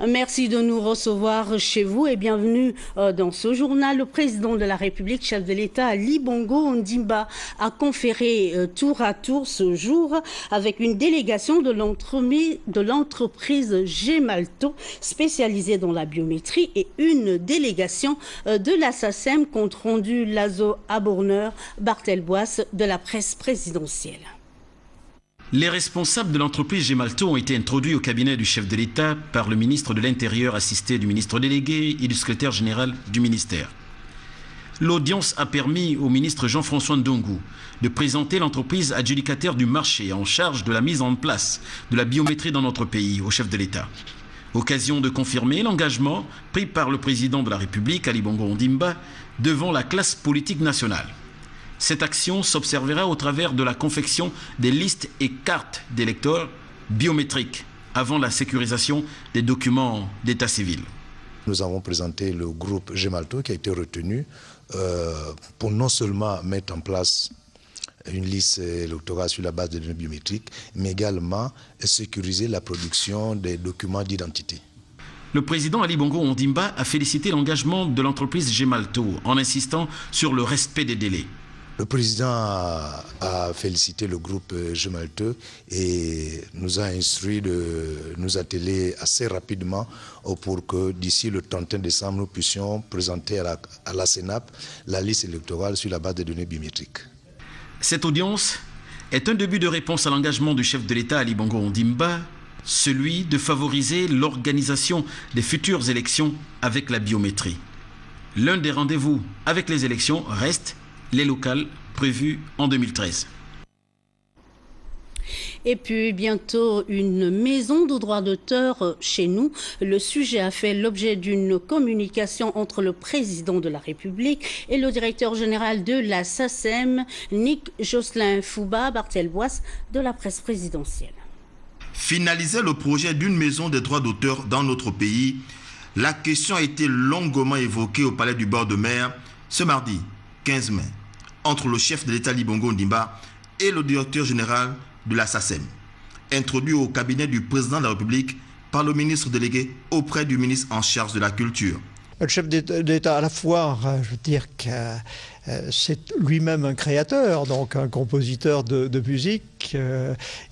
Merci de nous recevoir chez vous et bienvenue dans ce journal. Le président de la République, chef de l'État, Ali Bongo Ondimba, a conféré tour à tour ce jour avec une délégation de l'entreprise Gemalto, spécialisée dans la biométrie, et une délégation de la SACEM, compte rendu Lazo Aborneur, Barthel Boisse de la presse présidentielle. Les responsables de l'entreprise Gemalto ont été introduits au cabinet du chef de l'État par le ministre de l'Intérieur assisté du ministre délégué et du secrétaire général du ministère. L'audience a permis au ministre Jean-François Ndongo de présenter l'entreprise adjudicataire du marché en charge de la mise en place de la biométrie dans notre pays au chef de l'État. Occasion de confirmer l'engagement pris par le président de la République, Ali Bongo Ondimba, devant la classe politique nationale. Cette action s'observera au travers de la confection des listes et cartes d'électeurs biométriques avant la sécurisation des documents d'état civil. Nous avons présenté le groupe Gemalto qui a été retenu pour non seulement mettre en place une liste électorale sur la base de données biométriques, mais également sécuriser la production des documents d'identité. Le président Ali Bongo Ondimba a félicité l'engagement de l'entreprise Gemalto en insistant sur le respect des délais. Le président a félicité le groupe Gemalto et nous a instruit de nous atteler assez rapidement pour que d'ici le 31 décembre, nous puissions présenter à la CENAP la liste électorale sur la base des données biométriques. Cette audience est un début de réponse à l'engagement du chef de l'État Ali Bongo Ondimba, celui de favoriser l'organisation des futures élections avec la biométrie. L'un des rendez-vous avec les élections reste les locales prévues en 2013. Et puis bientôt une maison de droit d'auteur chez nous. Le sujet a fait l'objet d'une communication entre le président de la République et le directeur général de la SACEM, Nick Jocelyn Fouba, Barthel Boisse de la presse présidentielle. Finaliser le projet d'une maison des droits d'auteur dans notre pays, la question a été longuement évoquée au Palais du bord de mer ce mardi 15 mai entre le chef de l'État Ali Bongo Ondimba et le directeur général de la SACEM, introduit au cabinet du président de la République par le ministre délégué auprès du ministre en charge de la culture. Le chef d'État, à la fois, je veux dire que c'est lui-même un créateur, donc un compositeur de musique.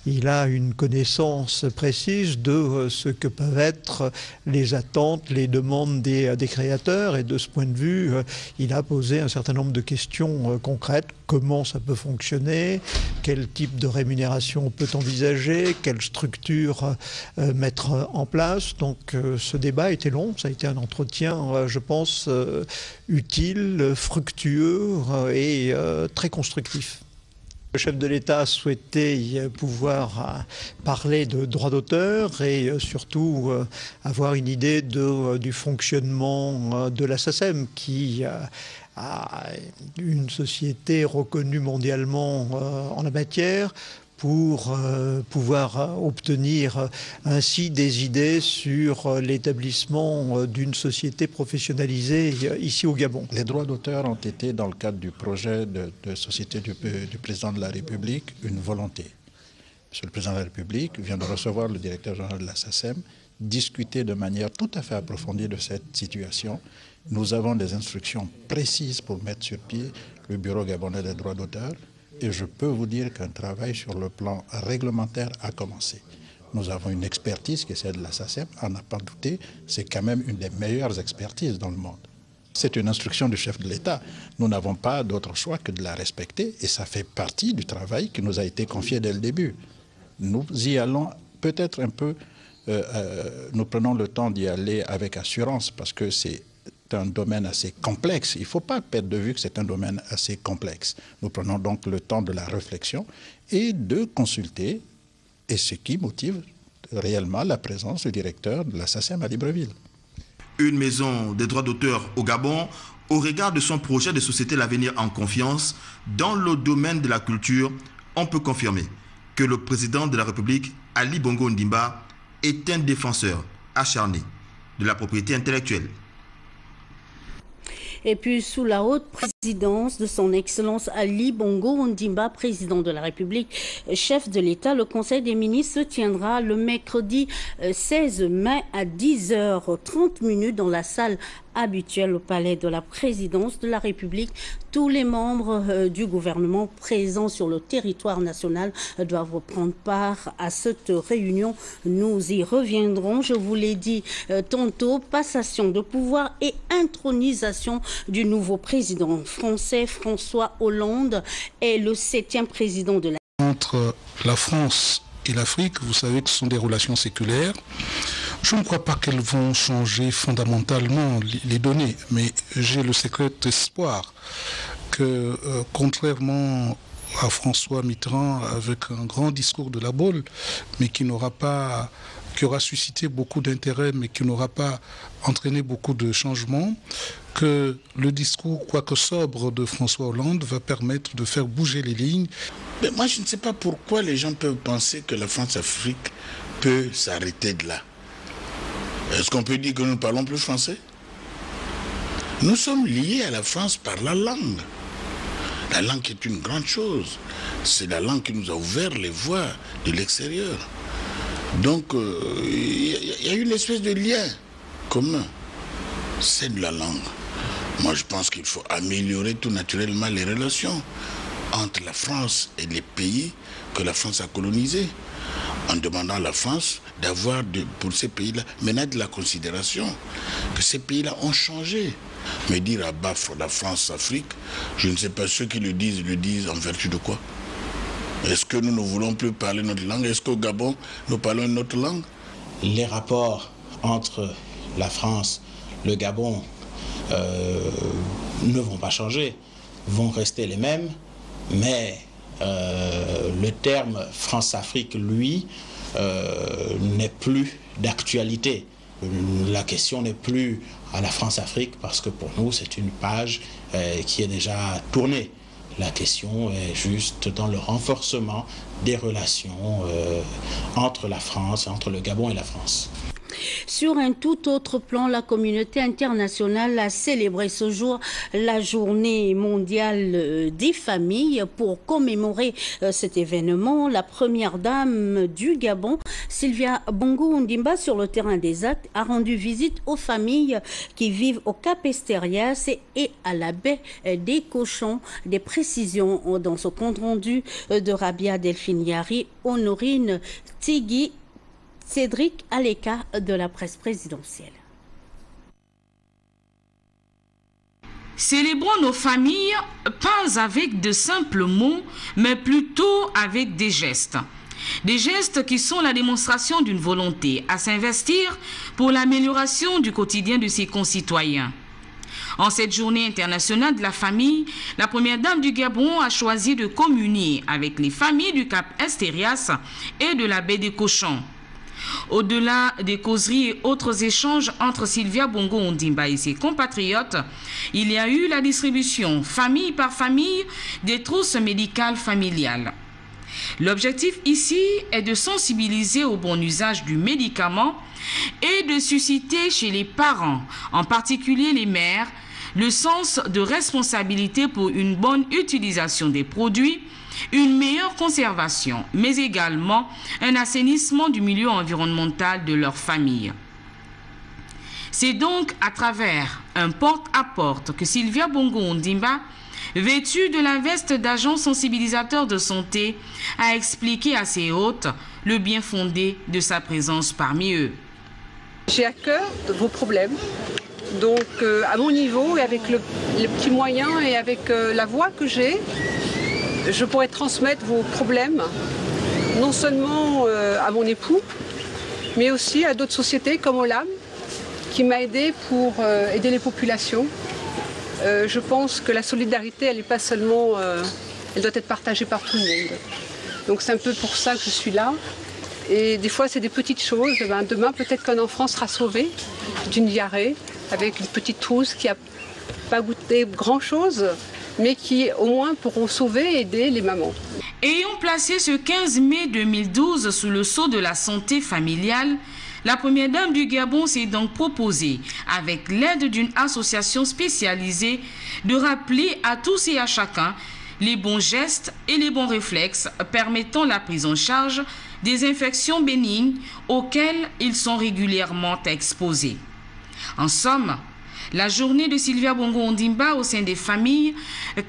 Il a une connaissance précise de ce que peuvent être les attentes, les demandes des créateurs. Et de ce point de vue, il a posé un certain nombre de questions concrètes. Comment ça peut fonctionner? Quel type de rémunération on peut envisager? Quelle structure mettre en place? Donc ce débat a été long. Ça a été un entretien, je pense, utile, fructueux et très constructif. Le chef de l'État souhaitait pouvoir parler de droits d'auteur et surtout avoir une idée du fonctionnement de la SACEM qui a une société reconnue mondialement en la matière, pour pouvoir obtenir ainsi des idées sur l'établissement d'une société professionnalisée ici au Gabon. Les droits d'auteur ont été, dans le cadre du projet de société du président de la République, une volonté. Monsieur le président de la République vient de recevoir le directeur général de la SACEM, discuter de manière tout à fait approfondie de cette situation. Nous avons des instructions précises pour mettre sur pied le Bureau gabonais des droits d'auteur. Et je peux vous dire qu'un travail sur le plan réglementaire a commencé. Nous avons une expertise qui est celle de la SACEM, à n'en pas douter, c'est quand même une des meilleures expertises dans le monde. C'est une instruction du chef de l'État. Nous n'avons pas d'autre choix que de la respecter et ça fait partie du travail qui nous a été confié dès le début. Nous y allons peut-être un peu, nous prenons le temps d'y aller avec assurance parce que c'est un domaine assez complexe. Il ne faut pas perdre de vue que c'est un domaine assez complexe. Nous prenons donc le temps de la réflexion et de consulter, et ce qui motive réellement la présence du directeur de la SACEM à Libreville. Une maison des droits d'auteur au Gabon, au regard de son projet de société L'avenir en confiance, dans le domaine de la culture, on peut confirmer que le président de la République, Ali Bongo Ondimba, est un défenseur acharné de la propriété intellectuelle. Et puis sous la haute Présidence de son Excellence Ali Bongo Ondimba, président de la République, chef de l'État, le Conseil des ministres se tiendra le mercredi 16 mai à 10h30 dans la salle habituelle au palais de la présidence de la République. Tous les membres du gouvernement présents sur le territoire national doivent prendre part à cette réunion. Nous y reviendrons. Je vous l'ai dit tantôt, passation de pouvoir et intronisation du nouveau président français. François Hollande est le 7e président de la... Entre la France et l'Afrique, vous savez que ce sont des relations séculaires. Je ne crois pas qu'elles vont changer fondamentalement les données, mais j'ai le secret espoir que, contrairement à François Mitterrand, avec un grand discours de la Baule, mais qui aura suscité beaucoup d'intérêt, mais qui n'aura pas entraîné beaucoup de changements, que le discours, quoique sobre, de François Hollande va permettre de faire bouger les lignes. Mais moi, je ne sais pas pourquoi les gens peuvent penser que la France-Afrique peut s'arrêter de là. Est-ce qu'on peut dire que nous ne parlons plus français? Nous sommes liés à la France par la langue. La langue est une grande chose. C'est la langue qui nous a ouvert les voies de l'extérieur. Donc, il y a une espèce de lien commun. C'est de la langue. Moi, je pense qu'il faut améliorer tout naturellement les relations entre la France et les pays que la France a colonisés, en demandant à la France d'avoir pour ces pays-là maintenant de la considération, que ces pays-là ont changé. Mais dire à bas la France-Afrique, je ne sais pas, ceux qui le disent en vertu de quoi? Est-ce que nous ne voulons plus parler notre langue? Est-ce qu'au Gabon, nous parlons une autre langue? Les rapports entre la France, le Gabon ne vont pas changer, vont rester les mêmes, mais le terme France-Afrique, lui, n'est plus d'actualité. La question n'est plus à la France-Afrique parce que pour nous, c'est une page qui est déjà tournée. La question est juste dans le renforcement des relations entre la France, entre le Gabon et la France. Sur un tout autre plan, la communauté internationale a célébré ce jour la journée mondiale des familles. Pour commémorer cet événement, la première dame du Gabon, Sylvia Bongo Ondimba, sur le terrain des actes, a rendu visite aux familles qui vivent au Cap Esterias et à la baie des Cochons. Des précisions dans ce compte rendu de Rabia Delphine Yari, Honorine Tigui, Cédric Aleka de la presse présidentielle. Célébrons nos familles, pas avec de simples mots, mais plutôt avec des gestes. Des gestes qui sont la démonstration d'une volonté à s'investir pour l'amélioration du quotidien de ses concitoyens. En cette journée internationale de la famille, la première dame du Gabon a choisi de communier avec les familles du Cap Esterias et de la baie des Cochons. Au-delà des causeries et autres échanges entre Sylvia Bongo Ondimba et ses compatriotes, il y a eu la distribution, famille par famille, des trousses médicales familiales. L'objectif ici est de sensibiliser au bon usage du médicament et de susciter chez les parents, en particulier les mères, le sens de responsabilité pour une bonne utilisation des produits, une meilleure conservation, mais également un assainissement du milieu environnemental de leur famille. C'est donc à travers un porte-à-porte que Sylvia Bongo Ondimba, vêtue de la veste d'agent sensibilisateur de santé, a expliqué à ses hôtes le bien fondé de sa présence parmi eux. J'ai à cœur vos problèmes. Donc à mon niveau et avec les petits moyens et avec la voix que j'ai, je pourrais transmettre vos problèmes, non seulement à mon époux, mais aussi à d'autres sociétés comme Olam, qui m'a aidé pour aider les populations. Je pense que la solidarité, elle n'est pas seulement, elle doit être partagée par tout le monde. Donc c'est un peu pour ça que je suis là. Et des fois, c'est des petites choses. Demain, peut-être qu'un enfant sera sauvé d'une diarrhée avec une petite trousse qui n'a pas goûté grand-chose, mais qui au moins pourront sauver et aider les mamans. Ayant placé ce 15 mai 2012 sous le sceau de la santé familiale, La première dame du Gabon s'est donc proposée, avec l'aide d'une association spécialisée, de rappeler à tous et à chacun les bons gestes et les bons réflexes permettant la prise en charge des infections bénignes auxquelles ils sont régulièrement exposés. En somme, la journée de Sylvia Bongo Ondimba au sein des familles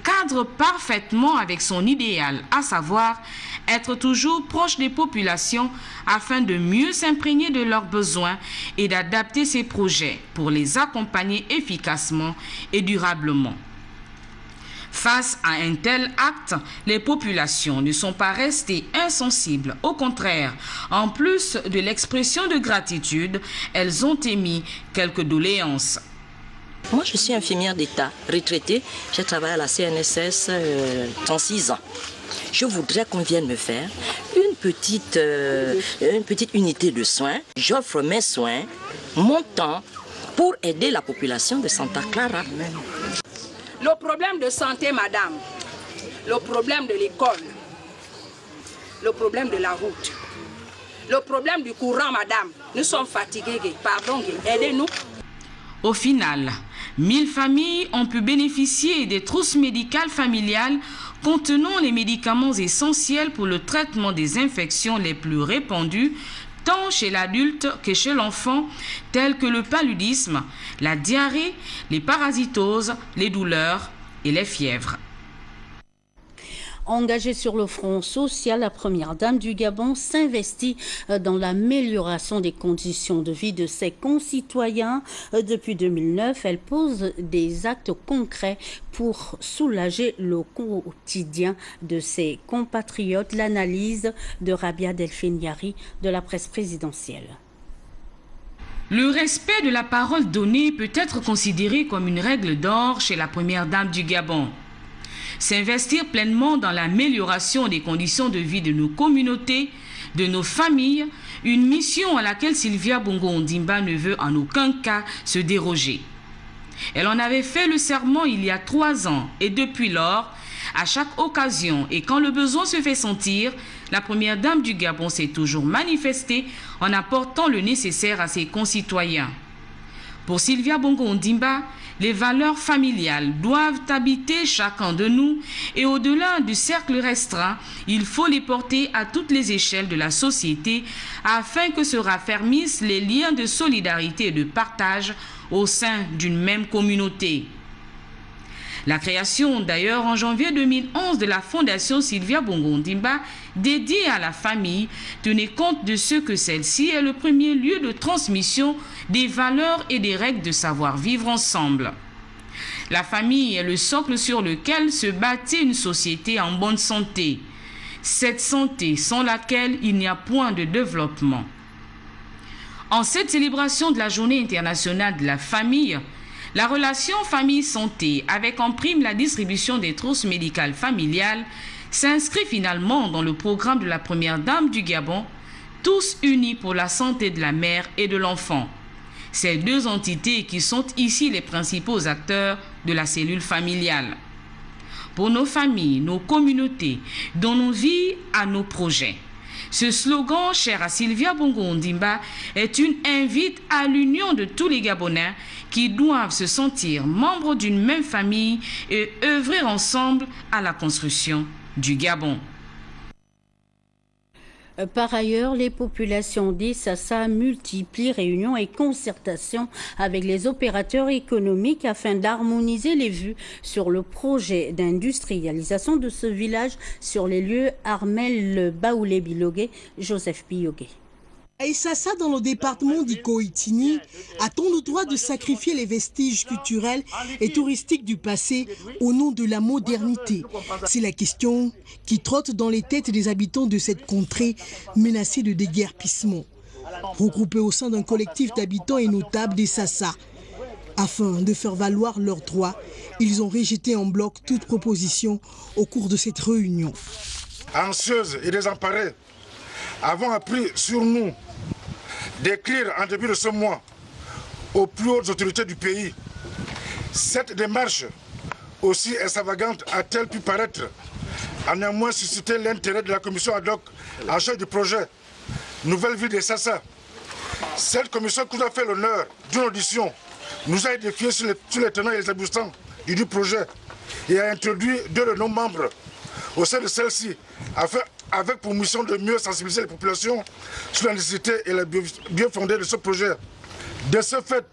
cadre parfaitement avec son idéal, à savoir être toujours proche des populations afin de mieux s'imprégner de leurs besoins et d'adapter ses projets pour les accompagner efficacement et durablement. Face à un tel acte, les populations ne sont pas restées insensibles. Au contraire, en plus de l'expression de gratitude, elles ont émis quelques doléances. Moi, je suis infirmière d'État, retraitée. J'ai travaillé à la CNSS 36 ans. Je voudrais qu'on vienne me faire une petite unité de soins. J'offre mes soins, mon temps, pour aider la population de Santa Clara. Le problème de santé, madame, le problème de l'école, le problème de la route, le problème du courant, madame, nous sommes fatigués, pardon, aidez-nous. Au final, 1000 familles ont pu bénéficier des trousses médicales familiales contenant les médicaments essentiels pour le traitement des infections les plus répandues, tant chez l'adulte que chez l'enfant, tels que le paludisme, la diarrhée, les parasitoses, les douleurs et les fièvres. Engagée sur le front social, la première dame du Gabon s'investit dans l'amélioration des conditions de vie de ses concitoyens. Depuis 2009, elle pose des actes concrets pour soulager le quotidien de ses compatriotes. L'analyse de Rabia Delphine Yari de la presse présidentielle. Le respect de la parole donnée peut être considéré comme une règle d'or chez la première dame du Gabon. S'investir pleinement dans l'amélioration des conditions de vie de nos communautés, de nos familles, une mission à laquelle Sylvia Bongo Ondimba ne veut en aucun cas se déroger. Elle en avait fait le serment il y a 3 ans et depuis lors, à chaque occasion et quand le besoin se fait sentir, la première dame du Gabon s'est toujours manifestée en apportant le nécessaire à ses concitoyens. Pour Sylvia Bongo Ondimba, les valeurs familiales doivent habiter chacun de nous et au-delà du cercle restreint, il faut les porter à toutes les échelles de la société afin que se raffermissent les liens de solidarité et de partage au sein d'une même communauté. La création d'ailleurs en janvier 2011 de la Fondation Sylvia Bongo Ondimba dédiée à la famille tenait compte de ce que celle-ci est le premier lieu de transmission des valeurs et des règles de savoir-vivre ensemble. La famille est le socle sur lequel se bâtit une société en bonne santé. Cette santé sans laquelle il n'y a point de développement. En cette célébration de la Journée internationale de la famille, la relation famille-santé, avec en prime la distribution des trousses médicales familiales, s'inscrit finalement dans le programme de la première dame du Gabon, tous unis pour la santé de la mère et de l'enfant. Ces deux entités qui sont ici les principaux acteurs de la cellule familiale. Pour nos familles, nos communautés, donnons vie à nos projets. Ce slogan, cher à Sylvia Bongo Ondimba, est une invite à l'union de tous les Gabonais qui doivent se sentir membres d'une même famille et œuvrer ensemble à la construction du Gabon. Par ailleurs, les populations d'Issassa multiplient réunions et concertations avec les opérateurs économiques afin d'harmoniser les vues sur le projet d'industrialisation de ce village sur les lieux Armel Baoulé-Bilogué, Joseph Biyogué. À Issassa, dans le département d'Ikoitini, a-t-on le droit de sacrifier les vestiges culturels et touristiques du passé au nom de la modernité? C'est la question qui trotte dans les têtes des habitants de cette contrée menacée de déguerpissement. Regroupés au sein d'un collectif d'habitants et notables d'Issassa, afin de faire valoir leurs droits, ils ont rejeté en bloc toute proposition au cours de cette réunion. Anxieuses et désemparées, avons appris sur nous d'écrire en début de ce mois aux plus hautes autorités du pays. Cette démarche, aussi extravagante a-t-elle pu paraître, a néanmoins suscité l'intérêt de la commission ad hoc en charge du projet Nouvelle Ville d'Issassa, Cette commission qui nous a fait l'honneur d'une audition nous a édifié sur les tenants et les aboutissants du projet et a introduit 2 de nos membres au sein de celle-ci, avec pour mission de mieux sensibiliser les populations sur la nécessité et la bien fondée de ce projet. De ce fait,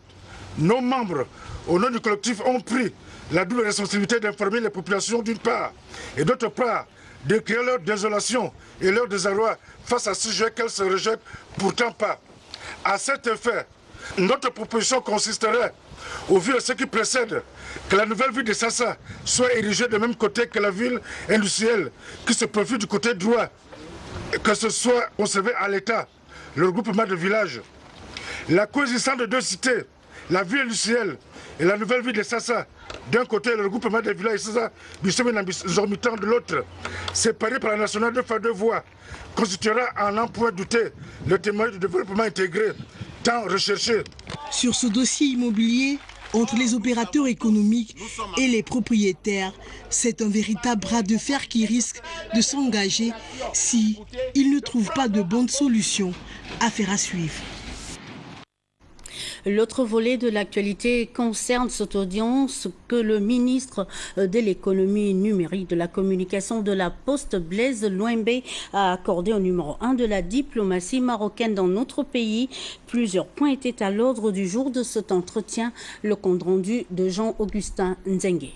nos membres, au nom du collectif, ont pris la double responsabilité d'informer les populations d'une part, et d'autre part, de créer leur désolation et leur désarroi face à ce sujet qu'elles se rejettent pourtant pas. À cet effet, notre proposition consisterait, au vu de ce qui précède, que la nouvelle ville de Sassa soit érigée de même côté que la ville industrielle qui se profile du côté droit, que ce soit conservé à l'État, le regroupement de villages. La coexistence de 2 cités, la ville industrielle et la nouvelle ville de Sassa, d'un côté le regroupement des villages Sassa, du semaine Zormitan de l'autre, séparés par la nationale 2 fois 2 voies, constituera en un point douté le témoignage du développement intégré, tant recherché. Sur ce dossier immobilier, entre les opérateurs économiques et les propriétaires, c'est un véritable bras de fer qui risque de s'engager si ils ne trouvent pas de bonnes solutions. Affaire à suivre. L'autre volet de l'actualité concerne cette audience que le ministre de l'économie numérique, de la communication, de la Poste, Blaise Louembé, a accordé au numéro 1 de la diplomatie marocaine dans notre pays. Plusieurs points étaient à l'ordre du jour de cet entretien. Le compte rendu de Jean-Augustin Nzengue.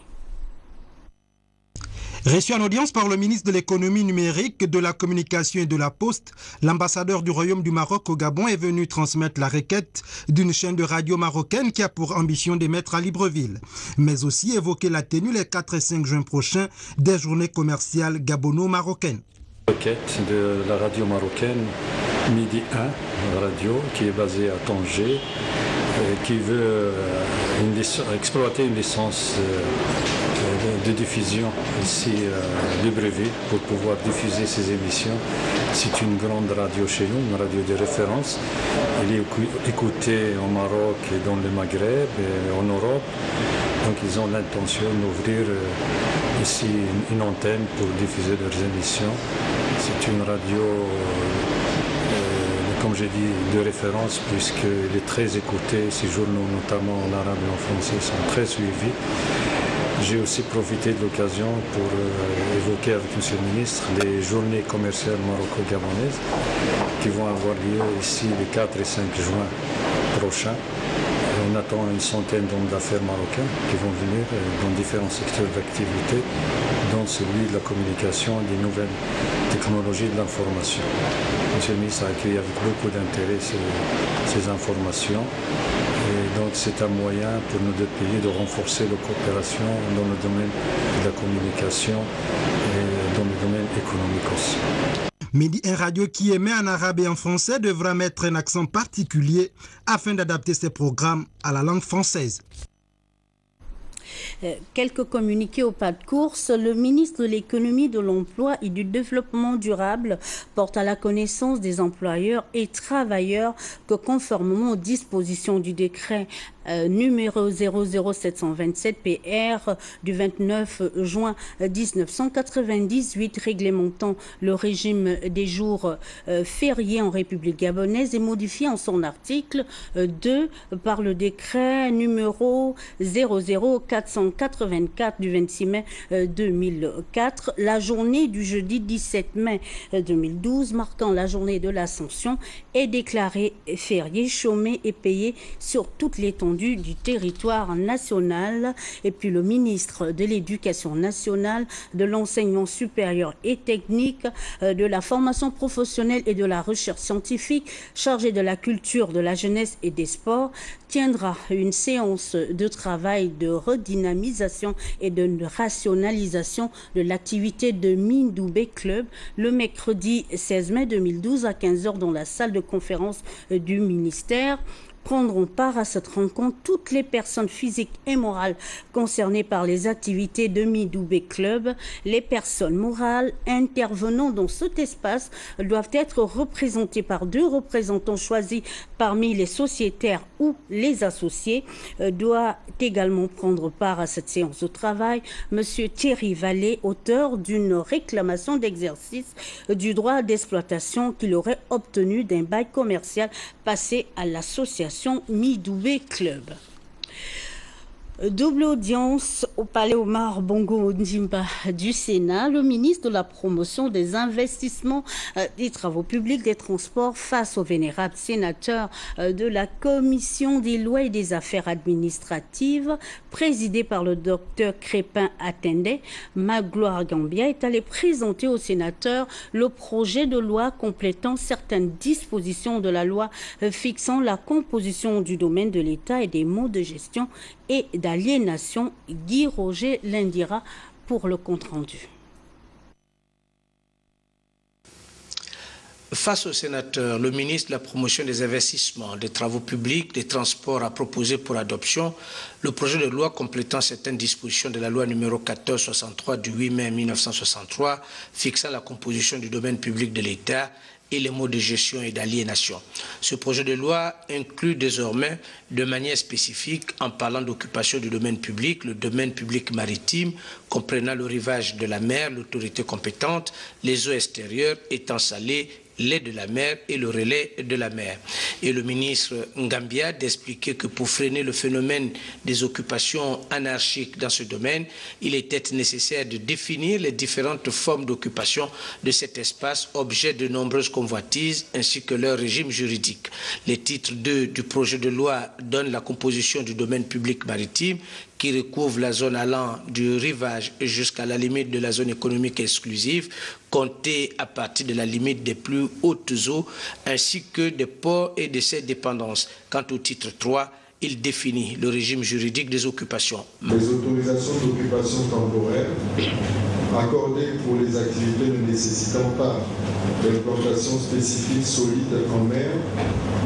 Reçu en audience par le ministre de l'économie numérique, de la communication et de la Poste, l'ambassadeur du Royaume du Maroc au Gabon est venu transmettre la requête d'une chaîne de radio marocaine qui a pour ambition d'émettre à Libreville, mais aussi évoquer la tenue les 4 et 5 juin prochains des journées commerciales gabono-marocaines. Requête de la radio marocaine Midi 1 radio qui est basée à Tanger, qui veut exploiter une licence de diffusion ici à Libreville pour pouvoir diffuser ses émissions. C'est une grande radio chez nous, une radio de référence. Elle est écoutée au Maroc et dans le Maghreb et en Europe. Donc ils ont l'intention d'ouvrir ici une antenne pour diffuser leurs émissions. C'est une radio, comme j'ai dit, de référence puisqu'elle est très écoutée. Ces journaux, notamment en arabe et en français, sont très suivis. J'ai aussi profité de l'occasion pour évoquer avec M. le ministre les journées commerciales maroco-gabonaises qui vont avoir lieu ici les 4 et 5 juin prochains. On attend une centaine d'hommes d'affaires marocains qui vont venir dans différents secteurs d'activité, dont celui de la communication et des nouvelles technologies de l'information. M. le ministre a accueilli avec beaucoup d'intérêt ces informations. Et donc c'est un moyen pour nos 2 pays de renforcer la coopération dans le domaine de la communication et dans le domaine économique aussi. Midi 1 radio qui émet en arabe et en français devra mettre un accent particulier afin d'adapter ses programmes à la langue française. Quelques communiqués au pas de course. Le ministre de l'économie, de l'emploi et du développement durable porte à la connaissance des employeurs et travailleurs que conformément aux dispositions du décret numéro 00727 PR du 29 juin 1998 réglementant le régime des jours fériés en République gabonaise et modifié en son article 2 par le décret numéro 00484 du 26 mai 2004. La journée du jeudi 17 mai 2012 marquant la journée de l'Ascension est déclarée férié, chômé et payé sur toute l'étendue du territoire national. Et puis le ministre de l'Éducation nationale, de l'enseignement supérieur et technique, de la formation professionnelle et de la recherche scientifique, chargé de la culture, de la jeunesse et des sports, tiendra une séance de travail de redynamisation et de rationalisation de l'activité de Mindoubé Club le mercredi 16 mai 2012 à 15h dans la salle de conférence du ministère. Prendront part à cette rencontre toutes les personnes physiques et morales concernées par les activités de Midoubé Club. Les personnes morales intervenant dans cet espace doivent être représentées par 2 représentants choisis parmi les sociétaires ou les associés. Doit également prendre part à cette séance de travail Monsieur Thierry Vallée, auteur d'une réclamation d'exercice du droit d'exploitation qu'il aurait obtenu d'un bail commercial passé à l'association Midoubé Club. Double audience au palais Omar Bongo Ondimba du Sénat. Le ministre de la Promotion des investissements, des travaux publics, des transports face au vénérable sénateur de la Commission des lois et des affaires administratives, présidé par le docteur Crépin Attendé. Magloire Gambia est allé présenter au sénateur le projet de loi complétant certaines dispositions de la loi fixant la composition du domaine de l'État et des modes de gestion et d'aliénation. Guy Roger Lindira pour le compte-rendu. Face au sénateur, le ministre de la Promotion des investissements, des travaux publics, des transports a proposé pour adoption le projet de loi complétant certaines dispositions de la loi numéro 1463 du 8 mai 1963 fixant la composition du domaine public de l'État et les modes de gestion et d'aliénation. Ce projet de loi inclut désormais de manière spécifique, en parlant d'occupation du domaine public, le domaine public maritime, comprenant le rivage de la mer, l'autorité compétente, les eaux extérieures, étangs salés, lait de la mer et le relais de la mer. Et le ministre Ngambia d'expliquer que pour freiner le phénomène des occupations anarchiques dans ce domaine, il était nécessaire de définir les différentes formes d'occupation de cet espace, objet de nombreuses convoitises, ainsi que leur régime juridique. Les titres 2 du projet de loi donnent la composition du domaine public maritime, qui recouvre la zone allant du rivage jusqu'à la limite de la zone économique exclusive, comptée à partir de la limite des plus hautes eaux, ainsi que des ports et de ses dépendances. Quant au titre 3, il définit le régime juridique des occupations. Les autorisations d'occupation temporaire accordées pour les activités ne nécessitant pas d'implantation spécifique solide en mer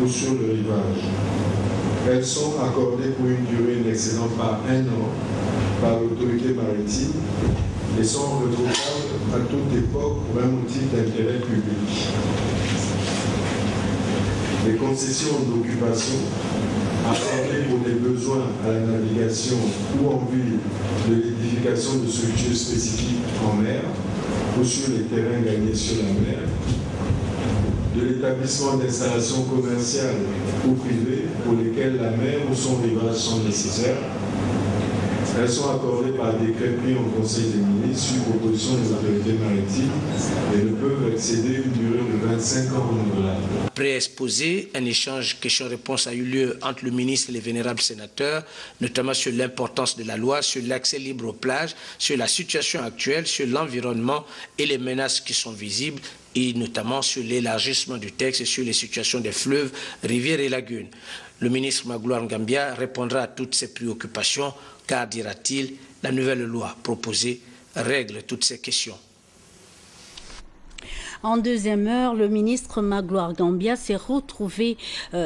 ou sur le rivage. Elles sont accordées pour une durée n'excédant pas 1 an par l'autorité maritime et sont retrouvables à toute époque pour un motif d'intérêt public. Les concessions d'occupation accordées pour des besoins à la navigation ou en vue de l'édification de structures spécifiques en mer ou sur les terrains gagnés sur la mer, de l'établissement d'installations commerciales ou privées pour lesquelles la mer ou son rivage sont nécessaires. Elles sont accordées par décret pris en Conseil des ministres sur proposition des autorités maritimes et ne peuvent excéder une durée de 25 ans renouvelable. Pré-exposé, un échange question-réponse a eu lieu entre le ministre et les vénérables sénateurs, notamment sur l'importance de la loi, sur l'accès libre aux plages, sur la situation actuelle, sur l'environnement et les menaces qui sont visibles, et notamment sur l'élargissement du texte et sur les situations des fleuves, rivières et lagunes. Le ministre Magloire Ngambia répondra à toutes ces préoccupations, car, dira-t-il, la nouvelle loi proposée règle toutes ces questions. En deuxième heure, le ministre Magloire Gambia s'est retrouvé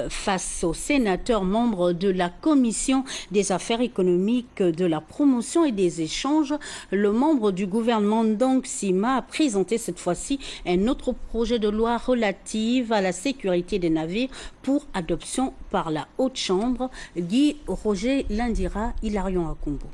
face aux sénateurs membres de la Commission des affaires économiques, de la promotion et des échanges. Le membre du gouvernement Ndong Sima a présenté cette fois-ci un autre projet de loi relatif à la sécurité des navires pour adoption par la Haute Chambre. Guy Roger Lindira, Hilarion Akombo.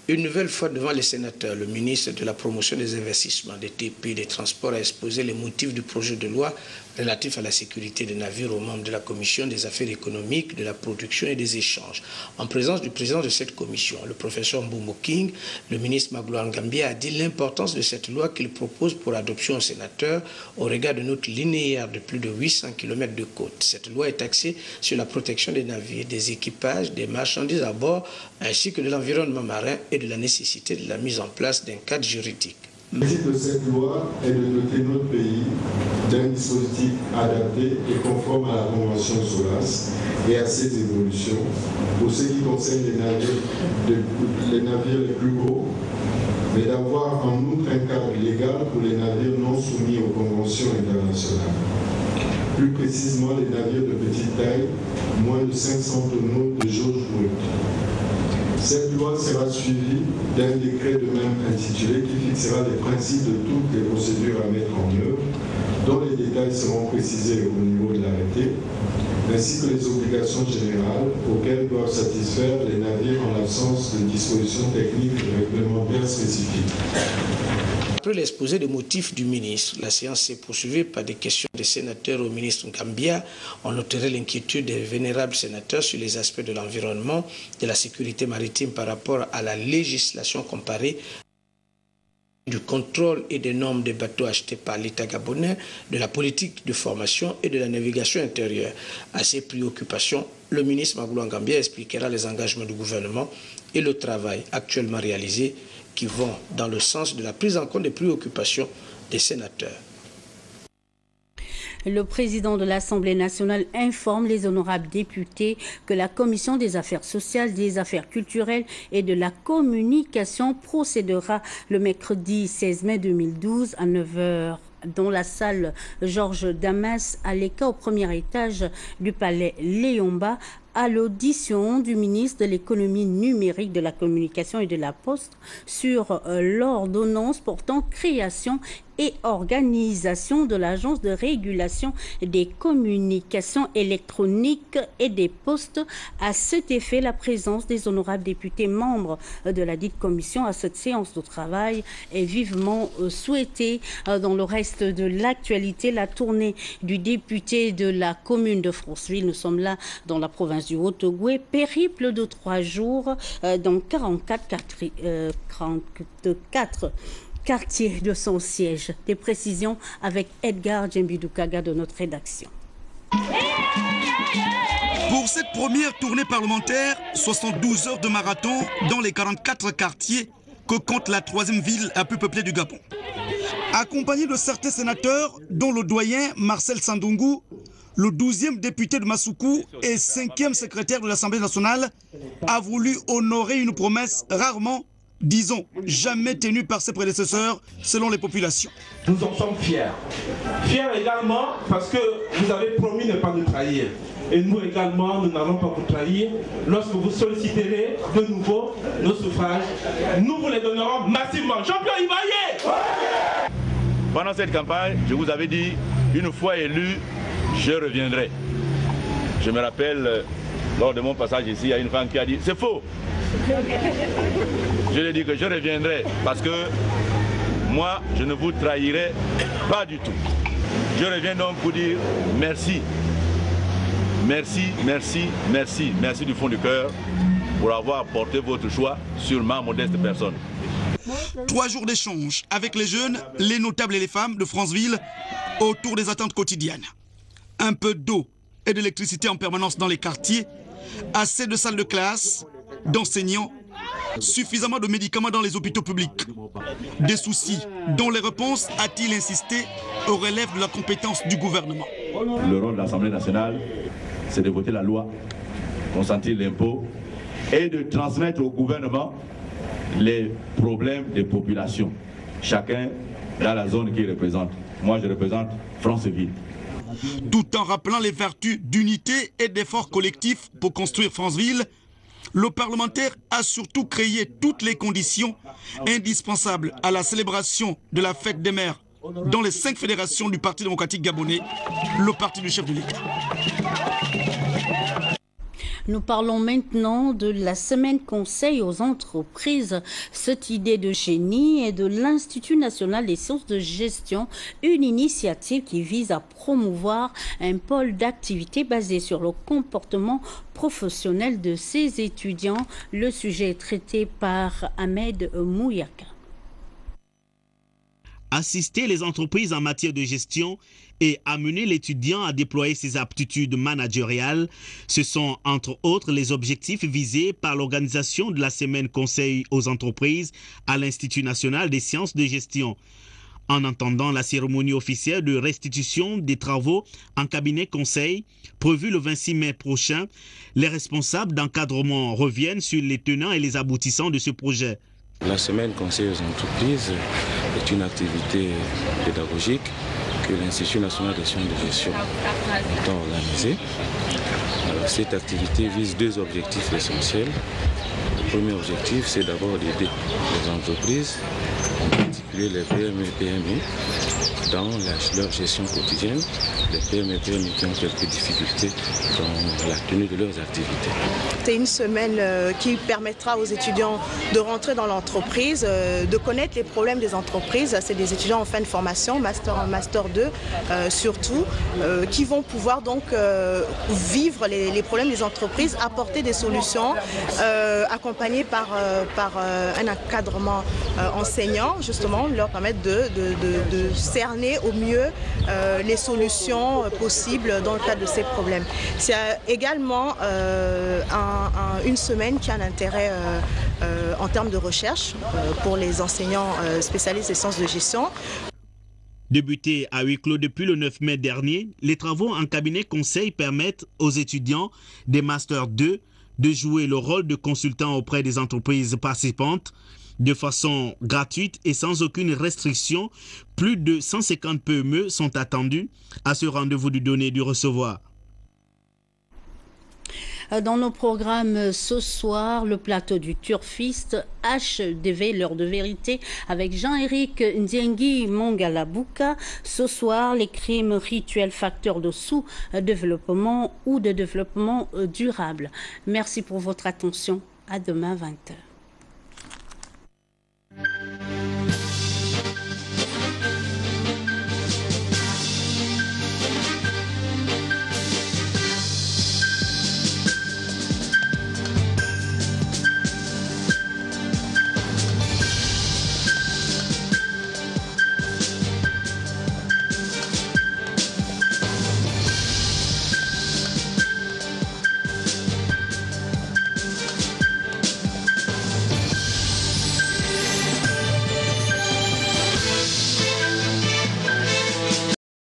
Une nouvelle fois devant les sénateurs, le ministre de la Promotion des investissements, des TP et des transports a exposé les motifs du projet de loi relatif à la sécurité des navires aux membres de la Commission des affaires économiques, de la production et des échanges. En présence du président de cette commission, le professeur Mbumbo King, le ministre Magloire Ngambia a dit l'importance de cette loi qu'il propose pour adoption aux sénateurs au regard de notre linéaire de plus de 800 km de côte. Cette loi est axée sur la protection des navires, des équipages, des marchandises à bord, ainsi que de l'environnement marin et de la nécessité de la mise en place d'un cadre juridique. L'objectif de cette loi est de doter notre pays d'un dispositif adapté et conforme à la Convention SOLAS et à ses évolutions pour ce qui concerne les navires les plus gros, mais d'avoir en outre un cadre légal pour les navires non soumis aux conventions internationales. plus précisément les navires de petite taille, moins de 500 tonneaux de jauge brute. Cette loi sera suivie d'un décret de même intitulé qui fixera les principes de toutes les procédures à mettre en œuvre, dont les détails seront précisés au niveau de l'arrêté, ainsi que les obligations générales auxquelles doivent satisfaire les navires en l'absence de dispositions techniques réglementaires spécifiques. Après l'exposé des motifs du ministre, la séance s'est poursuivie par des questions des sénateurs au ministre Ngambia. On noterait l'inquiétude des vénérables sénateurs sur les aspects de l'environnement, de la sécurité maritime par rapport à la législation comparée, du contrôle et des normes des bateaux achetés par l'État gabonais, de la politique de formation et de la navigation intérieure. À ces préoccupations, le ministre Magloire Ngambia expliquera les engagements du gouvernement et le travail actuellement réalisé qui vont dans le sens de la prise en compte des préoccupations des sénateurs. Le président de l'Assemblée nationale informe les honorables députés que la Commission des affaires sociales, des affaires culturelles et de la communication procédera le mercredi 16 mai 2012 à 9 h dans la salle Georges Damas à l'ECA au premier étage du palais Léomba à l'audition du ministre de l'économie numérique, de la communication et de la poste sur l'ordonnance portant création et organisation de l'Agence de régulation des communications électroniques et des postes. À cet effet, la présence des honorables députés membres de la dite commission à cette séance de travail est vivement souhaitée. Dans le reste de l'actualité, la tournée du député de la commune de Franceville, nous sommes là dans la province du Haut-Ogooué, périple de 3 jours dans 44 quartier de son siège. Des précisions avec Edgar Djembidoukaga de notre rédaction. Pour cette première tournée parlementaire, 72 heures de marathon dans les 44 quartiers que compte la 3e ville la plus peuplée du Gabon. Accompagné de certains sénateurs, dont le doyen Marcel Sandungu, le 12e député de Massoukou et 5e secrétaire de l'Assemblée nationale, a voulu honorer une promesse rarement, disons, jamais tenue par ses prédécesseurs, selon les populations. Nous en sommes fiers. Fiers également parce que vous avez promis ne pas nous trahir. Et nous également, nous n'allons pas vous trahir. Lorsque vous solliciterez de nouveau nos suffrages, nous vous les donnerons massivement. Jean-Pierre Ibaye! Pendant cette campagne, je vous avais dit, une fois élu, je reviendrai. Je me rappelle, lors de mon passage ici, il y a une femme qui a dit, c'est faux. Je lui ai dit que je reviendrai parce que moi, je ne vous trahirai pas du tout. Je reviens donc pour dire merci. Merci, merci, merci, merci du fond du cœur pour avoir porté votre choix sur ma modeste personne. 3 jours d'échange avec les jeunes, les notables et les femmes de Franceville autour des attentes quotidiennes. Un peu d'eau et d'électricité en permanence dans les quartiers, assez de salles de classe, d'enseignants, suffisamment de médicaments dans les hôpitaux publics. Des soucis dont les réponses, a-t-il insisté, relèvent de la compétence du gouvernement. Le rôle de l'Assemblée nationale, c'est de voter la loi, consentir l'impôt et de transmettre au gouvernement les problèmes des populations. Chacun dans la zone qu'il représente. Moi, je représente Franceville. Tout en rappelant les vertus d'unité et d'efforts collectifs pour construire Franceville, le parlementaire a surtout créé toutes les conditions indispensables à la célébration de la fête des mères dans les 5 fédérations du Parti démocratique gabonais, le parti du chef de l'État. Nous parlons maintenant de la semaine conseil aux entreprises. Cette idée de génie est de l'Institut national des sciences de gestion, une initiative qui vise à promouvoir un pôle d'activité basé sur le comportement professionnel de ses étudiants. Le sujet est traité par Ahmed Mouyaka. Assister les entreprises en matière de gestion et amener l'étudiant à déployer ses aptitudes managériales, ce sont entre autres les objectifs visés par l'organisation de la semaine conseil aux entreprises à l'Institut national des sciences de gestion. En attendant la cérémonie officielle de restitution des travaux en cabinet conseil, prévue le 26 mai prochain, les responsables d'encadrement reviennent sur les tenants et les aboutissants de ce projet. La semaine conseil aux entreprises est une activité pédagogique que l'Institut national des sciences de gestion a organisé. Alors, cette activité vise deux objectifs essentiels. Le premier objectif, c'est d'abord d'aider les entreprises, en particulier les PME et PMI, dans leur gestion quotidienne, les PME et PMI qui ont quelques difficultés dans la tenue de leurs activités. C'est une semaine qui permettra aux étudiants de rentrer dans l'entreprise, de connaître les problèmes des entreprises. C'est des étudiants en fin de formation, Master 1, Master 2 surtout, qui vont pouvoir donc vivre les problèmes des entreprises, apporter des solutions, accompagnés par un encadrement enseignant, justement, leur permettre de cerner au mieux les solutions possibles dans le cadre de ces problèmes. C'est également une semaine qui a un intérêt en termes de recherche pour les enseignants spécialistes des sciences de gestion. Débutés à huis clos depuis le 9 mai dernier, les travaux en cabinet conseil permettent aux étudiants des Master 2 de jouer le rôle de consultant auprès des entreprises participantes de façon gratuite et sans aucune restriction. Plus de 150 PME sont attendus à ce rendez-vous du donner et du recevoir. Dans nos programmes ce soir, le plateau du turfiste HDV, l'heure de vérité, avec Jean-Éric Ndiengi Mongalabuka. Ce soir, les crimes rituels facteurs de sous-développement ou de développement durable. Merci pour votre attention. À demain 20h.